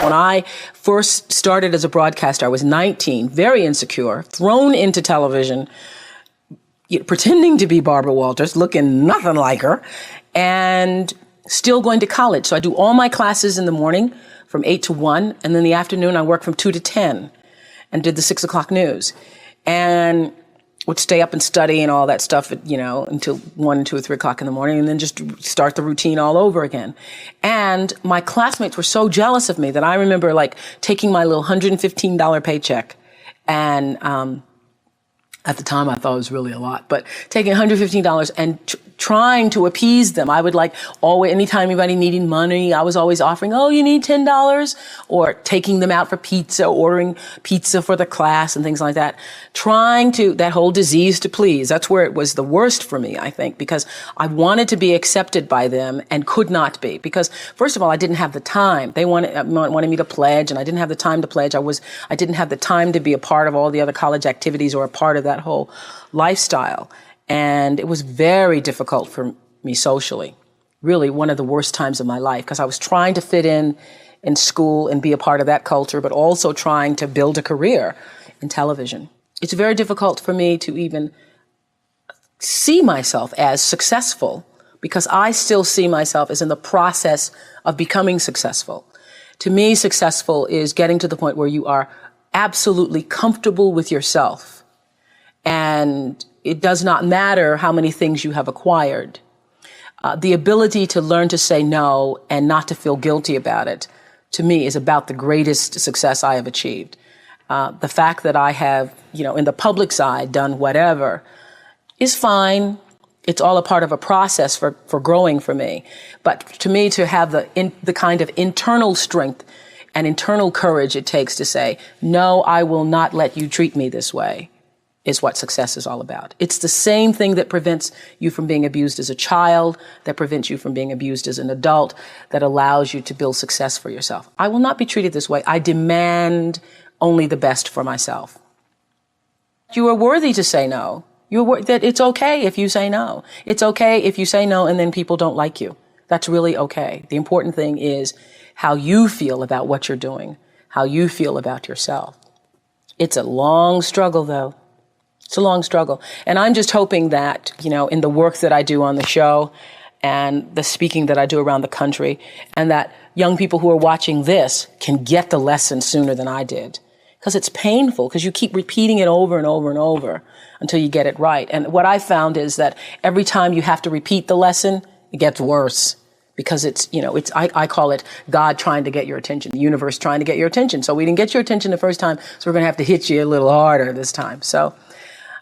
When I first started as a broadcaster, I was 19, very insecure, thrown into television, pretending to be Barbara Walters, looking nothing like her, and still going to college. So I do all my classes in the morning from 8 to 1, and then in the afternoon I work from 2 to 10 and did the 6 o'clock news. And would stay up and study and all that stuff, until 1, 2, or 3 o'clock in the morning, and then just start the routine all over again. And my classmates were so jealous of me that I remember taking my little $115 paycheck, and at the time I thought it was really a lot, but taking $115 and trying to appease them. I would anytime anybody needed money, I was always offering, oh, you need $10, or taking them out for pizza, ordering pizza for the class and things like that. That whole disease to please. That's where it was the worst for me, I think, because I wanted to be accepted by them and could not be. Because first of all, I didn't have the time. They wanted me to pledge, and I didn't have the time to pledge. I didn't have the time to be a part of all the other college activities or a part of that whole lifestyle. And it was very difficult for me socially, really one of the worst times of my life, because I was trying to fit in school and be a part of that culture, but also trying to build a career in television. It's very difficult for me to even see myself as successful, because I still see myself as in the process of becoming successful. To me, successful is getting to the point where you are absolutely comfortable with yourself, and it does not matter how many things you have acquired. The ability to learn to say no and not to feel guilty about it, to me, is about the greatest success I have achieved. The fact that I have, in the public side, done whatever is fine. It's all a part of a process for growing for me. But to me, to have the kind of internal strength and internal courage it takes to say, no, I will not let you treat me this way, is what success is all about. It's the same thing that prevents you from being abused as a child, that prevents you from being abused as an adult, that allows you to build success for yourself. I will not be treated this way. I demand only the best for myself. You are worthy to say no. That it's okay if you say no. It's okay if you say no and then people don't like you. That's really okay. The important thing is how you feel about what you're doing, how you feel about yourself. It's a long struggle, though. It's a long struggle. And I'm just hoping that, in the work that I do on the show and the speaking that I do around the country, and that young people who are watching this can get the lesson sooner than I did. Because it's painful, because you keep repeating it over and over and over until you get it right. And what I found is that every time you have to repeat the lesson, it gets worse. Because I call it God trying to get your attention, the universe trying to get your attention. So we didn't get your attention the first time, so we're going to have to hit you a little harder this time. So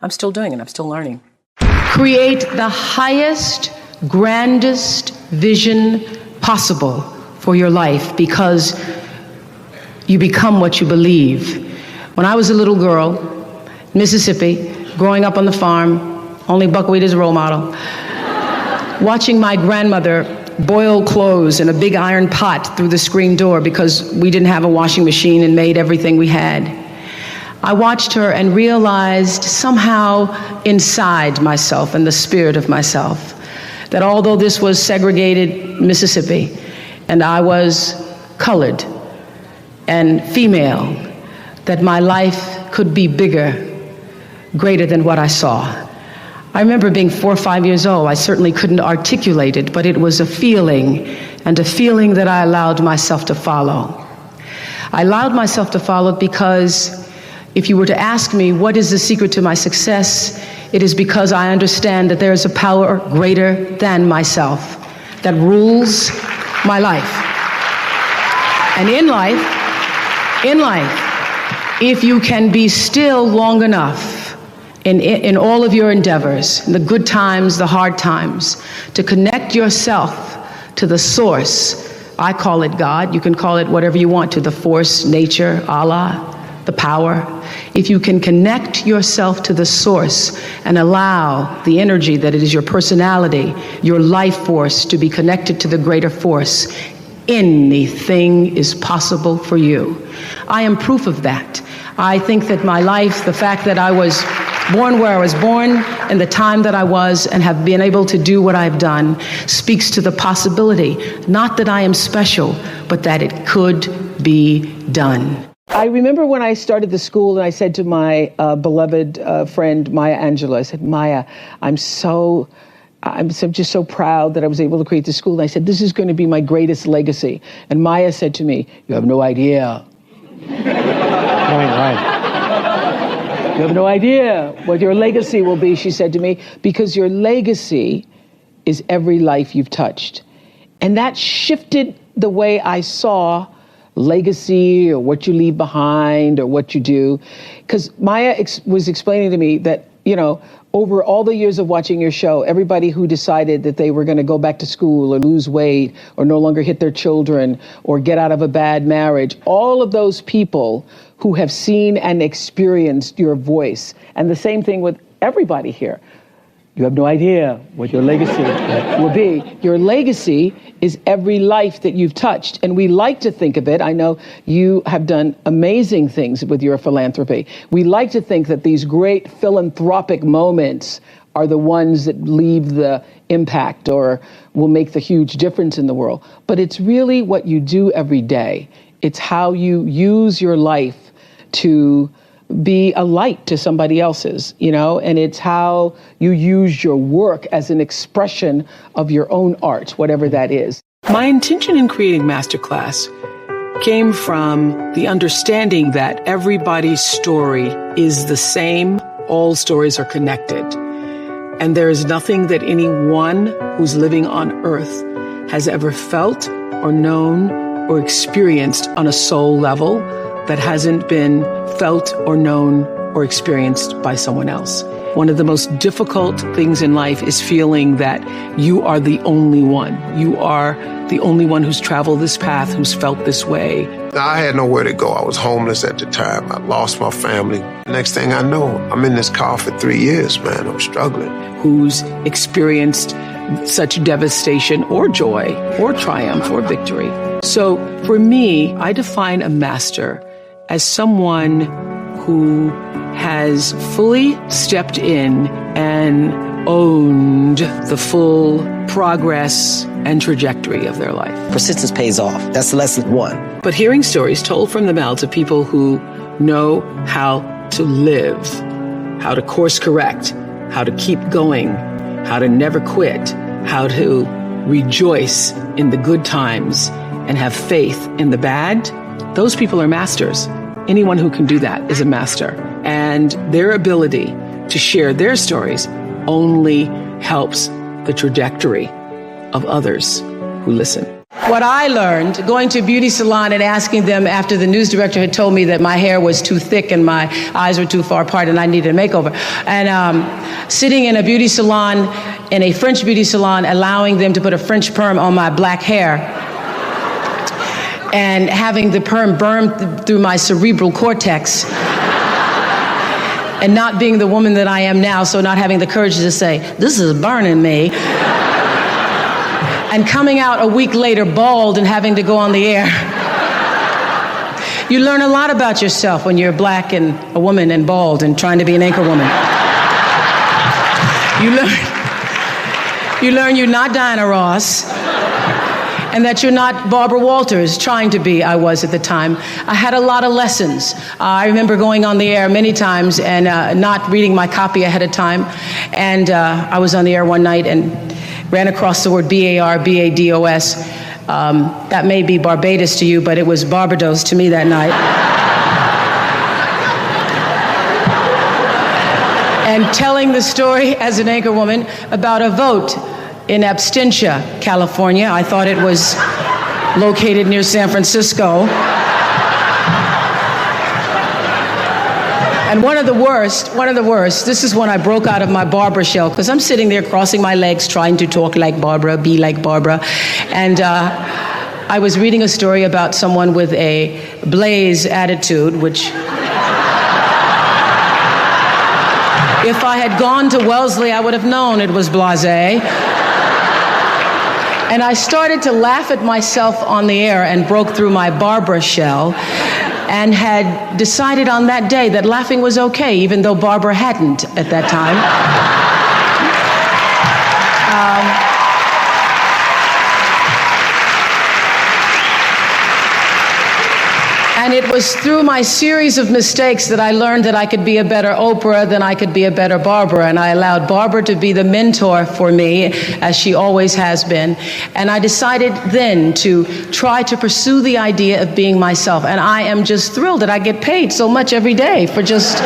I'm still doing it. I'm still learning. Create the highest, grandest vision possible for your life, because you become what you believe. When I was a little girl, Mississippi, growing up on the farm, only buckwheat is a role model, watching my grandmother boil clothes in a big iron pot through the screen door because we didn't have a washing machine and made everything we had. I watched her and realized somehow inside myself and the spirit of myself that although this was segregated Mississippi and I was colored and female, that my life could be bigger, greater than what I saw. I remember being 4 or 5 years old. I certainly couldn't articulate it, but it was a feeling, and a feeling that I allowed myself to follow. I allowed myself to follow because if you were to ask me what is the secret to my success, it is because I understand that there is a power greater than myself that rules my life. And in life, if you can be still long enough in all of your endeavors, the good times, the hard times, to connect yourself to the source. I call it God. You can call it whatever you want to, the force, nature, Allah, the power. If you can connect yourself to the source and allow the energy that it is your personality, your life force, to be connected to the greater force, anything is possible for you. I am proof of that. I think that my life, the fact that I was Born where I was born, in the time that I was, and have been able to do what I've done, speaks to the possibility, not that I am special, but that it could be done. I remember when I started the school and I said to my beloved friend, Maya Angelou, I said, Maya, I'm just so proud that I was able to create this school. And I said, this is going to be my greatest legacy. And Maya said to me, you have no idea. Right. You have no idea what your legacy will be, she said to me, because your legacy is every life you've touched. And that shifted the way I saw legacy or what you leave behind or what you do. Because Maya was explaining to me that, over all the years of watching your show, everybody who decided that they were going to go back to school or lose weight or no longer hit their children or get out of a bad marriage, all of those people who have seen and experienced your voice. And the same thing with everybody here. You have no idea what your legacy will be. Your legacy is every life that you've touched. And we like to think of it. I know you have done amazing things with your philanthropy. We like to think that these great philanthropic moments are the ones that leave the impact or will make the huge difference in the world. But it's really what you do every day. It's how you use your life to be a light to somebody else's, and it's how you use your work as an expression of your own art, whatever that is. My intention in creating Masterclass came from the understanding that everybody's story is the same. All stories are connected. And there is nothing that anyone who's living on earth has ever felt or known or experienced on a soul level that hasn't been felt or known or experienced by someone else. One of the most difficult things in life is feeling that you are the only one. You are the only one who's traveled this path, who's felt this way. I had nowhere to go. I was homeless at the time. I lost my family. Next thing I know, I'm in this car for 3 years, man. I'm struggling. Who's experienced such devastation or joy or triumph or victory. So for me, I define a master as someone who has fully stepped in and owned the full progress and trajectory of their life. Persistence pays off. That's lesson one. But hearing stories told from the mouths of people who know how to live, how to course correct, how to keep going, how to never quit, how to rejoice in the good times and have faith in the bad, those people are masters. Anyone who can do that is a master. And their ability to share their stories only helps the trajectory of others who listen. What I learned going to a beauty salon and asking them after the news director had told me that my hair was too thick and my eyes were too far apart and I needed a makeover. And sitting in a beauty salon, in a French beauty salon, allowing them to put a French perm on my black hair and having the perm burn through my cerebral cortex and not being the woman that I am now, so not having the courage to say, this is burning me. And coming out a week later bald and having to go on the air. You learn a lot about yourself when you're black and a woman and bald and trying to be an anchor woman. You learn you're not Diana Ross and that you're not Barbara Walters trying to be. I was at the time. I had a lot of lessons. I remember going on the air many times and not reading my copy ahead of time. And I was on the air one night and ran across the word B-A-R-B-A-D-O-S. That may be Barbados to you, but it was Barbados to me that night. And telling the story as an anchor woman about a vote in Absentia, California. I thought it was located near San Francisco. And one of the worst, this is when I broke out of my Barbara shell, because I'm sitting there crossing my legs, trying to talk like Barbara, be like Barbara. And I was reading a story about someone with a blaze attitude, which if I had gone to Wellesley, I would have known it was blasé. And I started to laugh at myself on the air and broke through my Barbara shell. and had decided on that day that laughing was okay, even though Barbara hadn't at that time. And it was through my series of mistakes that I learned that I could be a better Oprah than I could be a better Barbara. And I allowed Barbara to be the mentor for me, as she always has been. And I decided then to try to pursue the idea of being myself. And I am just thrilled that I get paid so much every day for just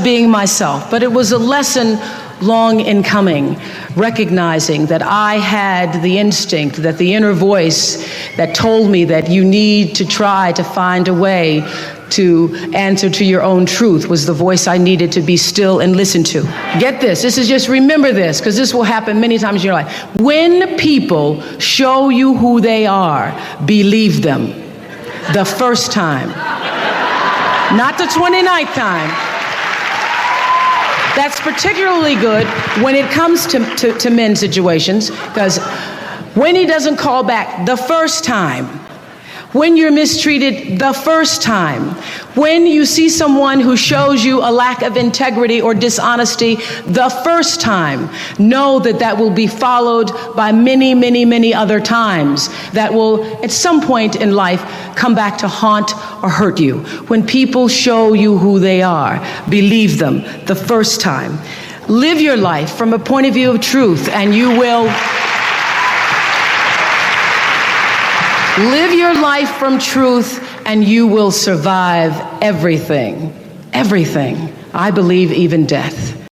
being myself. But it was a lesson long in coming, recognizing that I had the instinct, that the inner voice that told me that you need to try to find a way to answer to your own truth was the voice I needed to be still and listen to. Get this is just, remember this, because this will happen many times in your life. When people show you who they are, believe them the first time, not the 29th time. That's particularly good when it comes to men's situations, because when he doesn't call back the first time, when you're mistreated the first time, when you see someone who shows you a lack of integrity or dishonesty the first time, know that that will be followed by many, many, many other times that will, at some point in life, come back to haunt or hurt you. When people show you who they are, believe them the first time. Live your life from a point of view of truth, and you will live your life from truth, and you will survive everything. Everything. I believe even death.